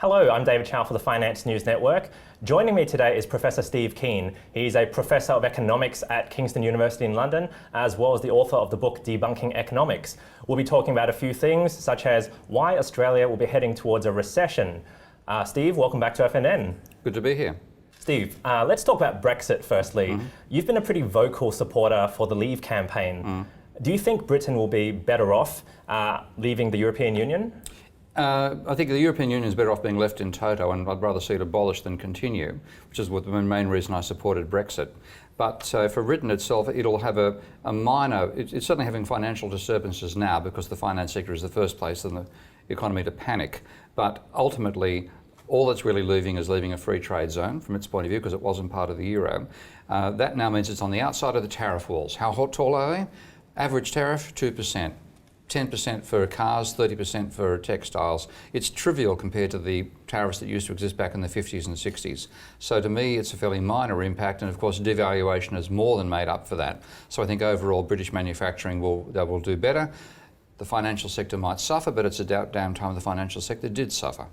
Hello, I'm David Chow for the Finance News Network. Joining me today is Professor Steve Keen. He's a Professor of Economics at Kingston University in London, as well as the author of the book Debunking Economics. We'll be talking about a few things, such as why Australia will be heading towards a recession. Steve, welcome back to FNN. Good to be here. Steve, let's talk about Brexit firstly. You've been a pretty vocal supporter for the Leave campaign. Do you think Britain will be better off leaving the European Union? I think the European Union is better off being left in toto, and I'd rather see it abolished than continue, which is the main reason I supported Brexit. But for Britain itself, it'll have a minor, it's certainly having financial disturbances now because the finance sector is the first place in the economy to panic. But ultimately, all it's really leaving is leaving a free trade zone from its point of view because it wasn't part of the euro. That now means it's on the outside of the tariff walls. How tall are they? Average tariff, 2%. 10% for cars, 30% for textiles. It's trivial compared to the tariffs that used to exist back in the 50s and 60s. So to me, it's a fairly minor impact, and of course devaluation has more than made up for that. So I think overall British manufacturing will do better. The financial sector might suffer, but it's a damn time the financial sector did suffer.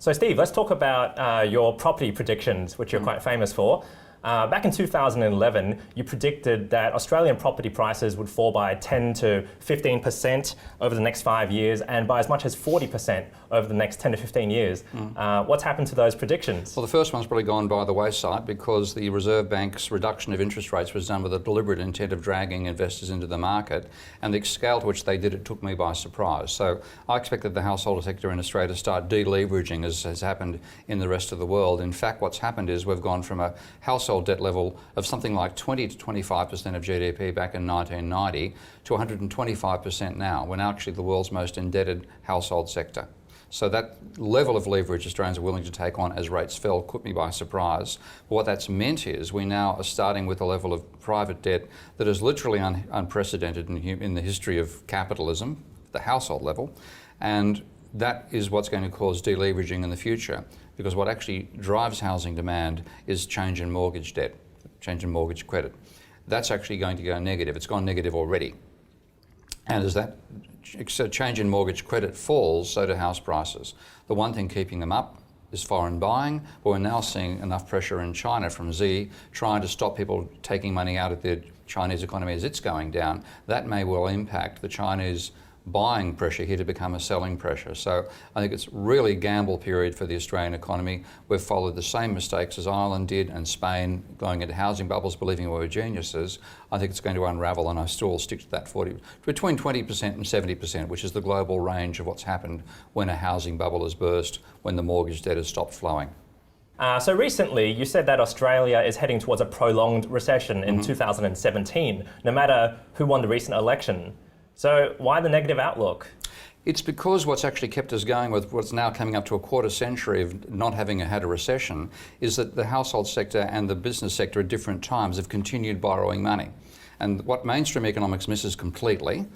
So Steve, let's talk about your property predictions, which you're quite famous for. Back in 2011, you predicted that Australian property prices would fall by 10 to 15% over the next 5 years and by as much as 40% over the next 10 to 15 years. What's happened to those predictions? Well, the first one's probably gone by the wayside because the Reserve Bank's reduction of interest rates was done with a deliberate intent of dragging investors into the market, and the scale to which they did it took me by surprise. So I expected the household sector in Australia to start deleveraging as has happened in the rest of the world. In fact, what's happened is we've gone from a household debt level of something like 20 to 25% of GDP back in 1990 to 125% now. We're now actually the world's most indebted household sector. So that level of leverage Australians are willing to take on as rates fell caught me by surprise. But what that's meant is we now are starting with a level of private debt that is literally unprecedented in the history of capitalism, the household level, and that is what's going to cause deleveraging in the future, because what actually drives housing demand is change in mortgage debt, change in mortgage credit. That's actually going to go negative. It's gone negative already. And as that change in mortgage credit falls, so do house prices. The one thing keeping them up is foreign buying, but we're now seeing enough pressure in China from Xi trying to stop people taking money out of the Chinese economy as it's going down. That may well impact the Chinese buying pressure here to become a selling pressure. So I think it's really a gamble period for the Australian economy. We've followed the same mistakes as Ireland did and Spain, going into housing bubbles, believing we were geniuses. I think it's going to unravel, and I still stick to that between 20% and 70%, which is the global range of what's happened when a housing bubble has burst, when the mortgage debt has stopped flowing. So recently, you said that Australia is heading towards a prolonged recession in 2017, no matter who won the recent election. So why the negative outlook? It's because what's actually kept us going with what's now coming up to a quarter century of not having had a recession is that the household sector and the business sector at different times have continued borrowing money. And what mainstream economics misses completely,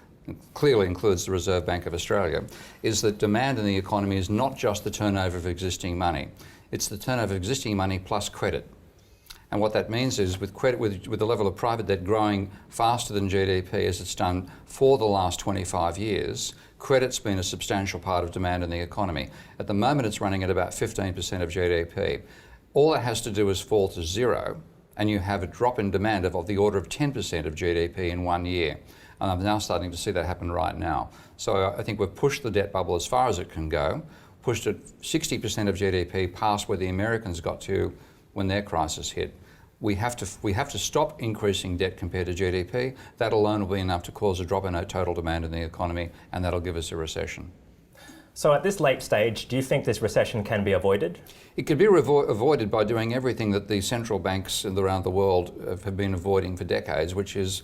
clearly includes the Reserve Bank of Australia, is that demand in the economy is not just the turnover of existing money. It's the turnover of existing money plus credit. And what that means is with credit, with the level of private debt growing faster than GDP as it's done for the last 25 years, credit's been a substantial part of demand in the economy. At the moment it's running at about 15% of GDP. All it has to do is fall to zero and you have a drop in demand of the order of 10% of GDP in 1 year. And I'm now starting to see that happen right now. So I think we've pushed the debt bubble as far as it can go, pushed it 60% of GDP past where the Americans got to when their crisis hit. We have to stop increasing debt compared to GDP. That alone will be enough to cause a drop in total demand in the economy, and that'll give us a recession. So at this late stage, do you think this recession can be avoided? It could be avoided by doing everything that the central banks around the world have been avoiding for decades, which is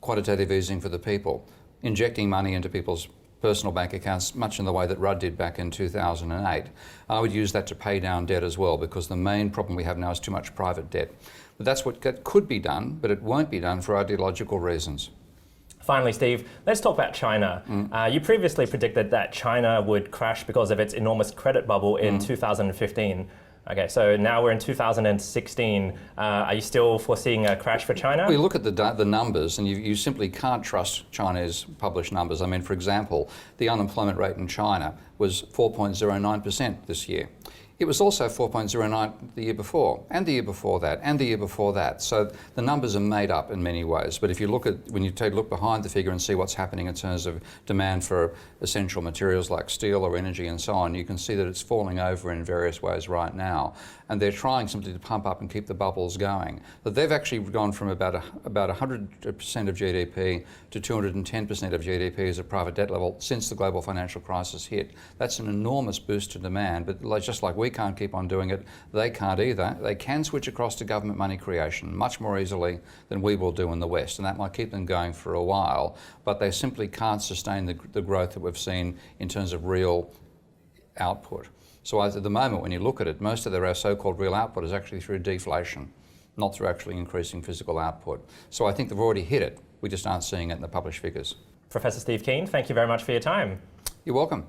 quantitative easing for the people, injecting money into people's personal bank accounts, much in the way that Rudd did back in 2008. I would use that to pay down debt as well, because the main problem we have now is too much private debt. But that's what could be done, but it won't be done for ideological reasons. Finally, Steve, let's talk about China. You previously predicted that China would crash because of its enormous credit bubble in 2015. Okay, so now we're in 2016. Are you still foreseeing a crash for China? We look at the numbers, and you simply can't trust China's published numbers. I mean, for example, the unemployment rate in China was 4.09% this year. It was also 4.09 the year before, and the year before that, and the year before that. So the numbers are made up in many ways. But if you look at, when you take a look behind the figure and see what's happening in terms of demand for essential materials like steel or energy and so on, you can see that it's falling over in various ways right now. And they're trying simply to pump up and keep the bubbles going. But they've actually gone from about 100% of GDP to 210% of GDP as a private debt level since the global financial crisis hit. That's an enormous boost to demand, but just like we can't keep on doing it, they can't either. They can switch across to government money creation much more easily than we will do in the West, and that might keep them going for a while, but they simply can't sustain the growth that we've seen in terms of real output. So at the moment, when you look at it, most of their so-called real output is actually through deflation, not through actually increasing physical output. So I think they've already hit it. We just aren't seeing it in the published figures. Professor Steve Keen, thank you very much for your time. You're welcome.